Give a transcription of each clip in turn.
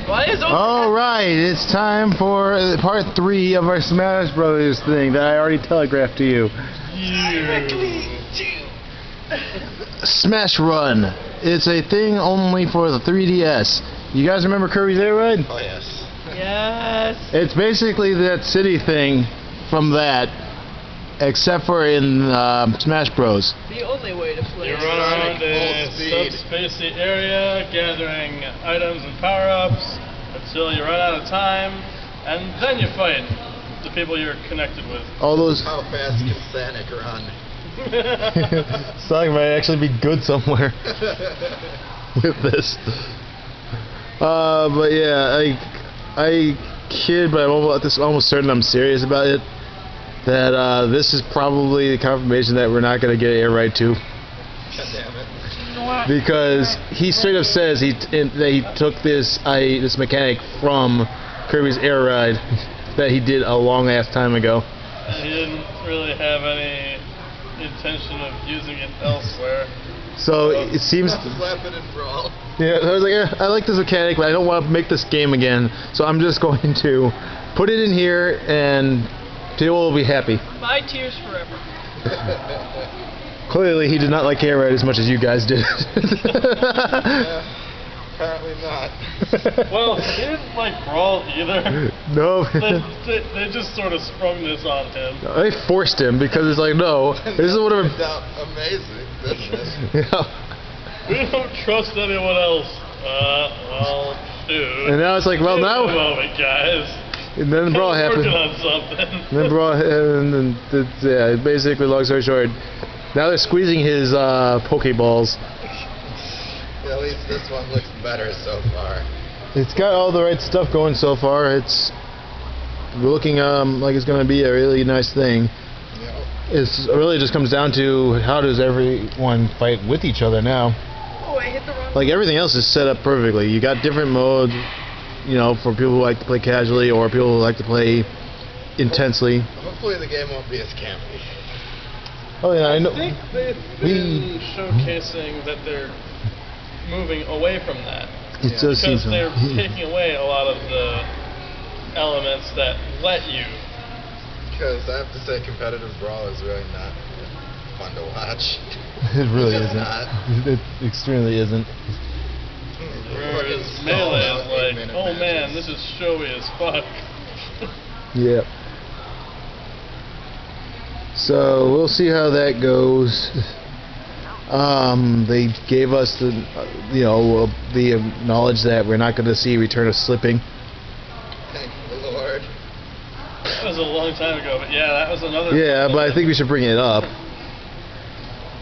Why is Alright, it's time for part 3 of our Smash Brothers thing that I already telegraphed to you. Smash Run. It's a thing only for the 3DS. You guys remember Kirby's Air Ride? Oh yes. Yes. It's basically that city thing from that, except for in Smash Bros. The only way to play. You run around a subspacey area, gathering items and power-ups until you run out of time, and then you fight the people you're connected with. All those. How fast can Sonic run? Sonic might actually be good somewhere with this. But yeah, I kid, but I'm almost certain I'm serious about it. That this is probably the confirmation that we're not going to get Air Ride 2. God damn it. Because he straight up says that he took this mechanic from Kirby's Air Ride that he did a long ass time ago. He didn't really have any intention of using it elsewhere. So it seems. Slap it in Brawl. Yeah, I was like, I like this mechanic, but I don't want to make this game again. So I'm just going to put it in here, and people will be happy. My tears forever. Clearly, he did not like Air Ride as much as you guys did. Apparently not. Well, he didn't like Brawl either. No. They just sort of sprung this on him. They forced him because it's like, no, this is whatever. Amazing. Goodness. Yeah. We don't trust anyone else. Well, dude. And now it's like, well, Give now. me a moment, guys. And then Brawl happened. Working on something. And then Brawl, and then yeah, basically, long story short, now they're squeezing his Pokeballs. Yeah, at least this one looks better so far. It's got all the right stuff going so far. It's looking like it's going to be a really nice thing. It really just comes down to how does everyone fight with each other now. Oh, I hit the wrong. Like everything else is set up perfectly. You got different modes, you know, for people who like to play casually or people who like to play intensely. Hopefully the game won't be as campy. Oh yeah, I know. I think they've been showcasing that they're moving away from that. It does seem Because so. they're taking away a lot of the elements that let you. Because I have to say, competitive Brawl is really not fun to watch. It really It's isn't. not. It extremely isn't. Whereas Melee is like, oh man, this is showy as fuck. Yeah. So we'll see how that goes. They gave us the knowledge that we're not going to see Return of Slipping. Thank the Lord. That was a long time ago, but yeah, that was another. Yeah, but I think we should bring it up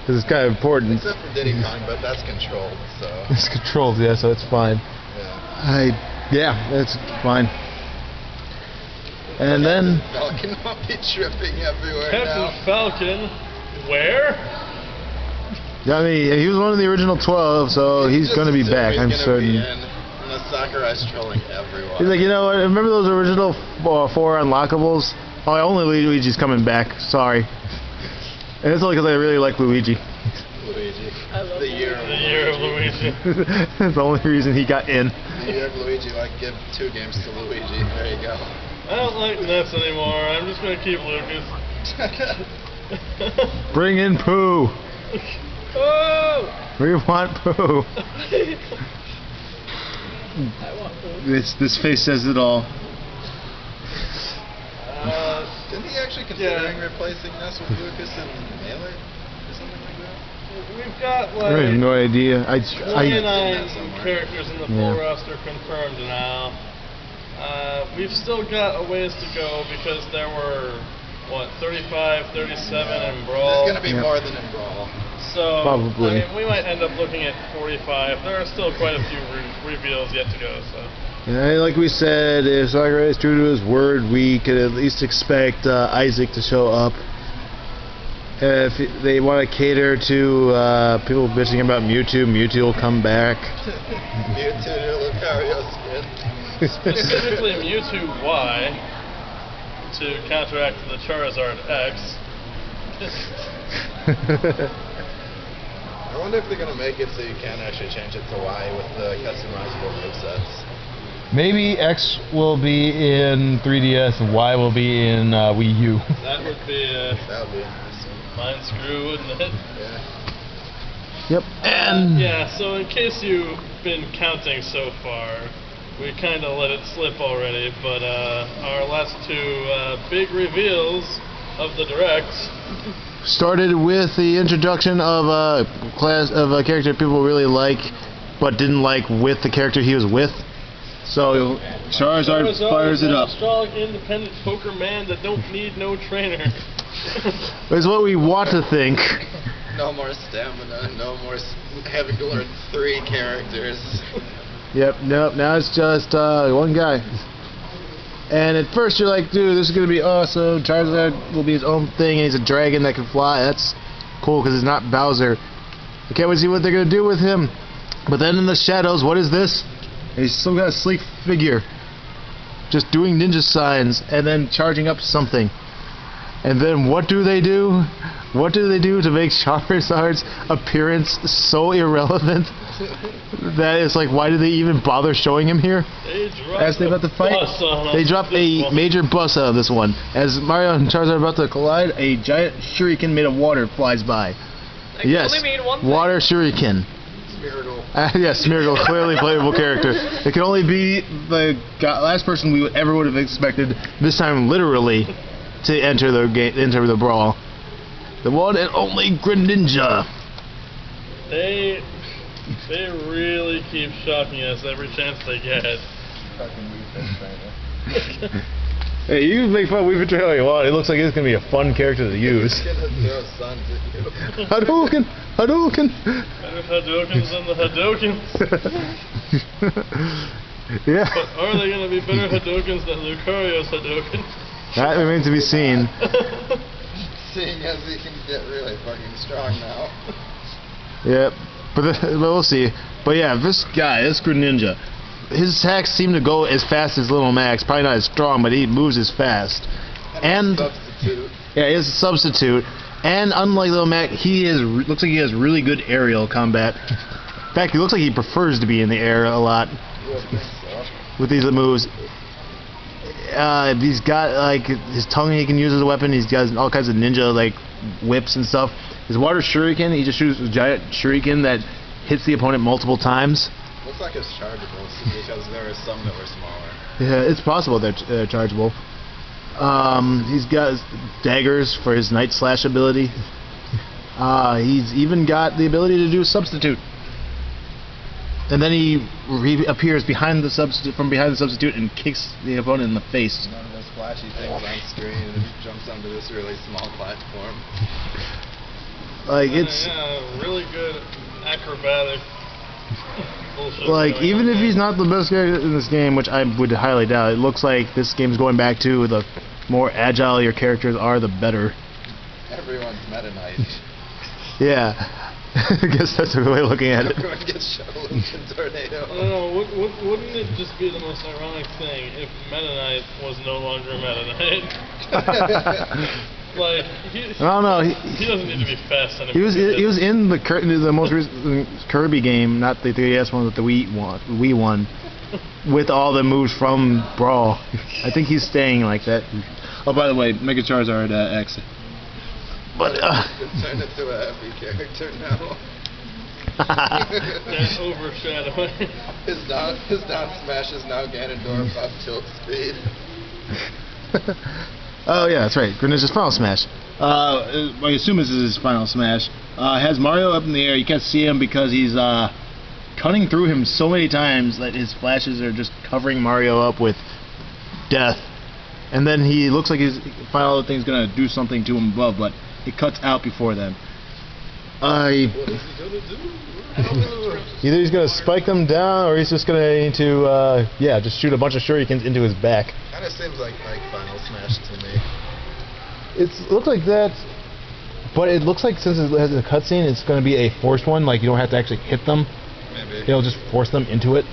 because it's kind of important. Except for Diddy Kong, but that's controlled, so. It's controlled, yeah, so it's fine. Yeah. That's fine. And then Falcon won't be tripping everywhere Captain now. Falcon, where? I mean, he was one of the original 12, so he's going to be back, I'm certain. Unless Sakurai's trolling everyone. He's like, you know what, remember those original 4 unlockables? Oh, only Luigi's coming back, sorry. And it's only because I really like Luigi. Luigi. I love The year of Luigi. That's the only reason he got in. The year of Luigi, like give 2 games to Luigi. There you go. I don't like Ness anymore. I'm just gonna keep Lucas. Bring in Pooh. Oh! We want Pooh. I want those. This face says it all. Didn't he actually considering replacing Ness with Lucas and Melee? Or something like that? We've got I have like no idea. 29 characters in the full roster confirmed now. We've still got a ways to go because there were, 35, 37 in Brawl. There's gonna be more than in Brawl. So, Probably. I mean, we might end up looking at 45. There are still quite a few reveals yet to go, so. Yeah, like we said, if Sakurai is true to his word, we could at least expect Isaac to show up. If they want to cater to people bitching about Mewtwo, Mewtwo will come back. Mewtwo to Lucario skin. Specifically Mewtwo Y to counteract the Charizard X. I wonder if they're gonna make it so you can actually change it to Y with the customizable movesets. Maybe X will be in 3DS and Y will be in Wii U. That would be That would be interesting. mind screw, wouldn't it? Yeah. Yep. And Yeah, so in case you've been counting so far, we kind of let it slip already, but our last two big reveals of the Direct. started with the introduction of a character people really like, but didn't like with the character he was with. So Charizard fires it up. A strong, independent poker man that don't need no trainer. It's what we want to think. No more stamina, no more having to learn 3 characters. Yep, nope, now it's just one guy. And at first you're like, dude, this is going to be awesome. Charizard will be his own thing, and he's a dragon that can fly. That's cool, because it's not Bowser. I can't wait to see what they're going to do with him. But then in the shadows, what is this? He's some kind of sleek figure. Just doing ninja signs, and then charging up something. And then what do they do? What do they do to make Charizard's appearance so irrelevant that it's like, why do they even bother showing him here? As they're about to fight, they drop a major bus out of this one. As Mario and Charizard are about to collide, a giant shuriken made of water flies by. Yes, water shuriken. Smeargle. Yes, Smeargle, clearly playable character. It can only be the last person we ever would have expected, this time literally, to enter the brawl. The one and only Greninja. They really keep shocking us every chance they get. Fucking Wii Fit trainer. Hey, you can make fun of Wii Fit Trainer all you want. It looks like it's going to be a fun character to use. He's gonna throw suns at you. Hadouken! Hadouken! Better Hadoukens than the Hadoukens. Yeah. But are they going to be better Hadoukens than Lucario's Hadouken? That remains to be seen. Seeing as he can get really fucking strong now. Yep. But we'll see. But yeah, this guy, this Greninja, his attacks seem to go as fast as Little Max. Probably not as strong, but he moves as fast. And substitute. yeah, he's a substitute. And unlike Little Mac, looks like he has really good aerial combat. In fact, he looks like he prefers to be in the air a lot with these moves. He's got like his tongue he can use as a weapon. He's got all kinds of ninja like whips and stuff. His water shuriken, he just shoots a giant shuriken that hits the opponent multiple times. Looks like it's chargeable because there are some that were smaller. Yeah, it's possible they're chargeable. He's got daggers for his Night Slash ability. He's even got the ability to do substitute. And then he reappears behind the substitute and kicks the opponent in the face. None of those flashy things on screen, and he jumps onto this really small platform. Like it's really good acrobatic bullshit. like even if he's not the best character in this game, which I would highly doubt, it looks like this game's going back to the more agile your characters are, the better. Everyone's Meta Knight. Yeah. I guess that's a good way of looking at it. Everyone gets shoveled in Tornado. I don't know, wouldn't it just be the most ironic thing if Meta Knight was no longer Meta Knight? Like, I don't know. He doesn't need to be fast anymore. He was in the most recent Kirby game, not the 3DS one, but the Wii one, with all the moves from Brawl. I think he's staying like that. Oh, by the way, Mega Charizard X. But Turned into a heavy character now. That's overshadowing. His down smash is now Ganondorf up tilt speed. Oh yeah, that's right. Greninja's Final Smash. I assume this is his Final Smash. Has Mario up in the air. You can't see him because he's cutting through him so many times that his flashes are just covering Mario up with death. And then he looks like his final thing's gonna do something to him above, but it cuts out before then. What is he gonna do? Either he's gonna spike them down, or he's just gonna need to, just shoot a bunch of shurikens into his back. Kinda seems like Final Smash to me. It looks like that, but it looks like since it has a cutscene, it's gonna be a forced one. Like you don't have to actually hit them; Maybe. it'll just force them into it.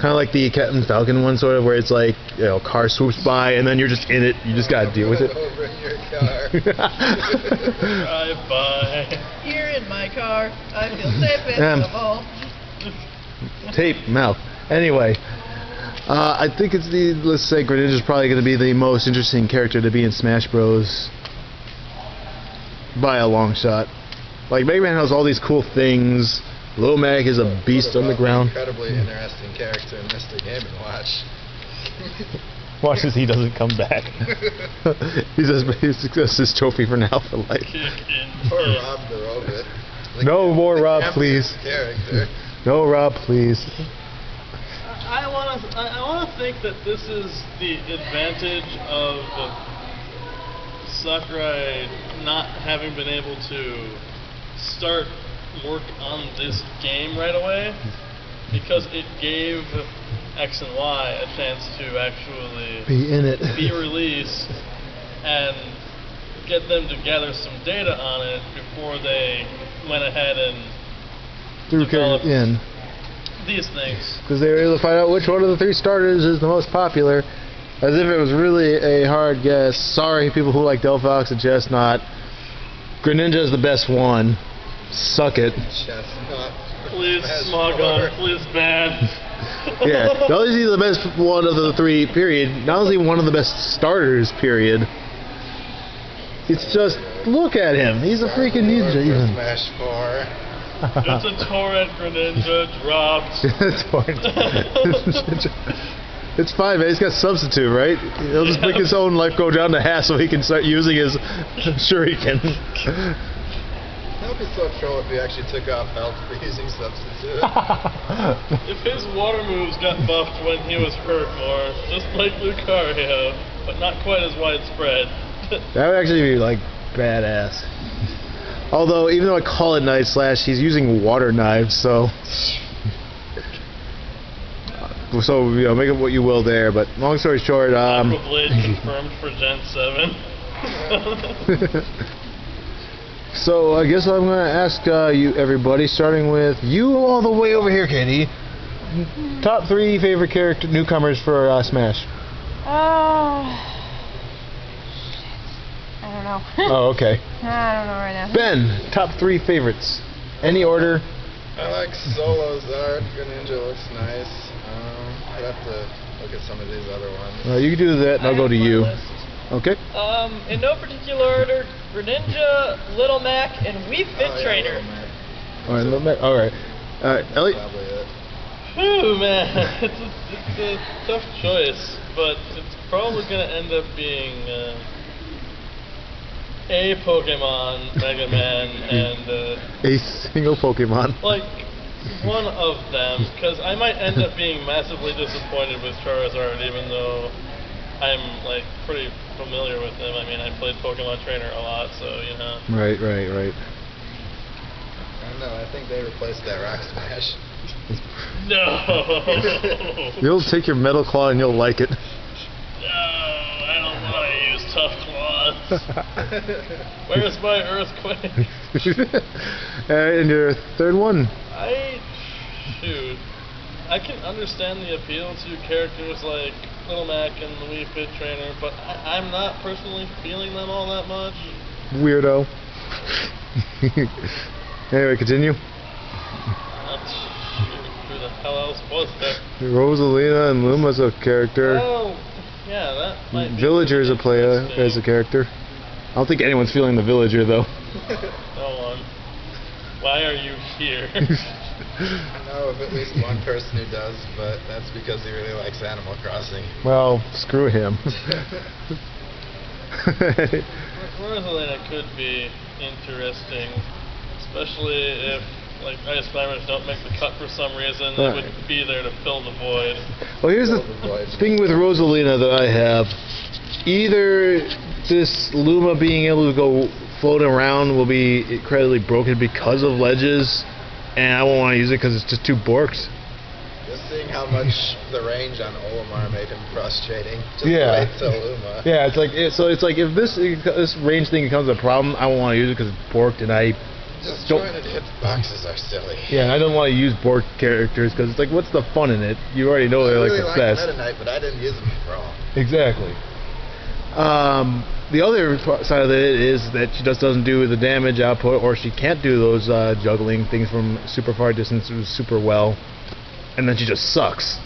Kind of like the Captain Falcon one, sort of, where it's like, car swoops by, and then you're just in it. You just gotta deal with it. Over in your car. Drive by. Here in my car, I feel safe and Tape, mouth. Anyway, I think let's say Greninja's probably going to be the most interesting character to be in Smash Bros. By a long shot. Like, Mega Man has all these cool things. Lil Mac is a beast on the ground. Incredibly interesting character in Mr. Game & Watch. Watch as he doesn't come back. He's just his trophy for now for life. Poor Rob the Robot. Like, No more Rob, please. Character. No Rob, please. I want to think that this is the advantage of Sakurai not having been able to start work on this game right away, because it gave X and Y a chance to actually Be in it. be released and get them to gather some data on it before they went ahead and developed in. these things. Because they were able to find out which one of the 3 starters is the most popular. As if it was really a hard guess. Sorry, people who like Delphox and Chestnut. Greninja is the best one. Suck it. Chestnut. Please, Smash Smogon, 4. please ban. Yeah, not only is he the best one of the 3, period, not only one of the best starters, period. It's just, look at him. He's a freaking ninja, even. Smash 4. It's a Torrent Greninja dropped. It's fine, man. He's got substitute, right? He'll just make his own life go down to half so he can start using his shuriken. That would be so troll if he actually took off health for using substitute. If his water moves got buffed when he was hurt more, just like Lucario, but not quite as widespread. That would actually be, like, badass. Although, even though I call it Knife Slash, he's using water knives, so... So, you know, make it what you will there, but long story short, Aqua Blade confirmed for Gen 7. So, I guess I'm going to ask you, everybody, starting with you all the way over here, Katie. Top 3 favorite character newcomers for Smash. Shit. I don't know. Oh, okay. I don't know right now. Ben, top 3 favorites. Any order? I like Solo's art. Greninja looks nice. I'd have to look at some of these other ones. You can do that, and I'll go to you. Okay. In no particular order, Greninja, Little Mac, and Wii Fit Trainer. All right, Little Mac. All right. Elliot. Probably it. Whew, man, it's a tough choice, but it's probably going to end up being a Pokemon, Mega Man, and A single Pokemon. like one of them, because I might end up being massively disappointed with Charizard, even though I'm like pretty familiar with him. I mean, I played Pokemon Trainer a lot, so you know. Right. I don't know. I think they replaced that Rock Smash. No. You'll take your Metal Claw and you'll like it. No, I don't want to use Tough Claws. Where's my Earthquake? And your third one. I can understand the appeal to characters like Little Mac and the Wii Fit Trainer, but I'm not personally feeling them all that much. Weirdo. Anyway, continue. Who the hell else was there? Rosalina and Luma's a character. Oh, yeah, that might be. Villager is a player as a character. I don't think anyone's feeling the Villager though. No one. Why are you here? I know of at least one person who does, but that's because he really likes Animal Crossing. Well, screw him. Rosalina could be interesting, especially if like Ice Climbers don't make the cut for some reason. They would be there to fill the void. Well, here's the thing with Rosalina that I have. Either this Luma being able to go floating around will be incredibly broken because of ledges, and I won't want to use it because it's just too borked. Just seeing how much the range on Olimar made him frustrating. Just Yeah. wait till Luma. Yeah, it's like if this range thing becomes a problem, I won't want to use it because it's borked, and I Just don't. trying to hit boxes are silly. Yeah, and I don't want to use borked characters because it's like, what's the fun in it? You already know they're I like really the like best. Meta Knight, but I didn't use them wrong. Exactly. The other side of it is that she just doesn't do the damage output, or she can't do those juggling things from super far distances super well. and then she just sucks.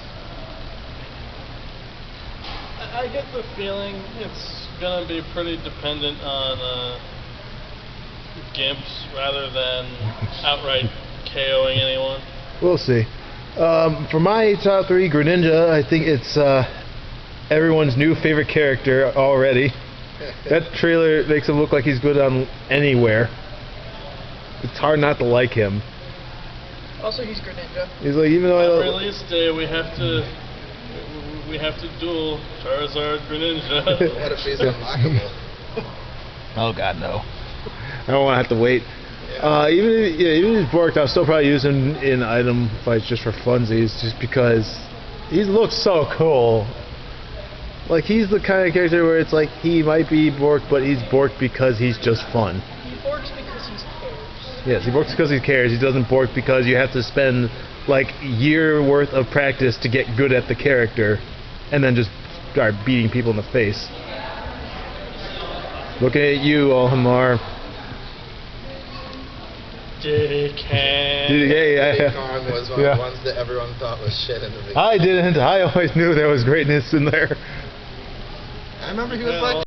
I get the feeling it's gonna be pretty dependent on gimps rather than outright KOing anyone. We'll see. For my top 3, Greninja, I think it's everyone's new favorite character already. That trailer makes him look like he's good on anywhere. It's hard not to like him. Also, he's Greninja. He's like, even though On release day, we have to duel Charizard Greninja. What if he's unlockable? Oh God, no. I don't want to have to wait. Even if he's borked, I'll still probably use him in item fights just for funsies, just because he looks so cool. Like, he's the kind of character where it's like he might be borked, but he's borked because he's just fun. He borks because he cares. Yes, he borks because he cares. He doesn't bork because you have to spend like a year worth of practice to get good at the character, and then just start beating people in the face. Looking at you, Alhamar. Kong was one of the ones that everyone thought was shit in the beginning. I didn't. I always knew there was greatness in there. I remember he was like